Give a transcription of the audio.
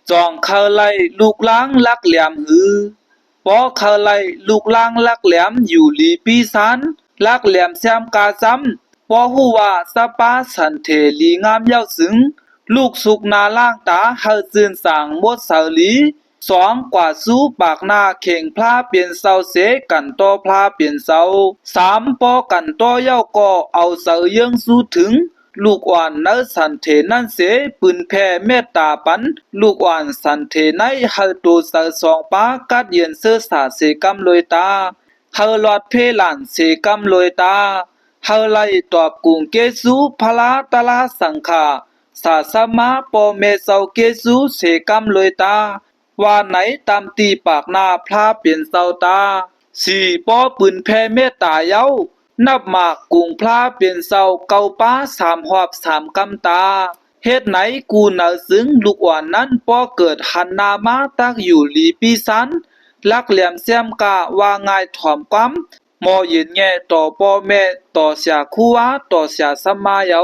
จองเขาไล่ลูกล้างลักแหลมหือปอเขาไล่ลูกล้างลักแหลมอยู่หลีปีสันลักแหลมแซมกาซ้ำปอหูว่าสปาสันเทลีงามเย้าสึงลูกสุกนาล่างตาเฮาซื่นสางมดเสาหลีสองกว่าสู้ปากหน้าเข่งพลาเปลี่ยนเสาเสกันต่อพลาเปลี่ยนเสาสามปอกันต่อเย้าก็เอาเสาเยิงสู้ถึงลูกอ่อนเนสันเทนั่นเสปืนแพ่เมตตาปันลูกอ่อนสันเทไนเฮาตูเสาสองปากัดเย็นเสื้อสาเสกำลอยตาเฮาลอดเพลานเสกำลอยตาเฮาไล่ตอบกุงเกซูพลาตลาสังขาสาสมาปอเมเสาเกซูเสกำลอยตาว่าไหนตามตีปากหน้าพลาเปลี่ยนเสาตาสี่ปอปืนแพ่เมตตาเย้านับหมากกุงพลาเปลี่ยนเสาเกาป้าสามหอบสามกำตาเฮ็ดไหนกูเนาซึ้งลูกอ่อนนั้นปอเกิดหันนามาตักอยู่หลีปีสันลักแหลมแซมกาว่าง่ายถ่อมความมอเย็นแง่ต่อปอแม่ต่อเสียคู่วาต่อเสียสมาเยา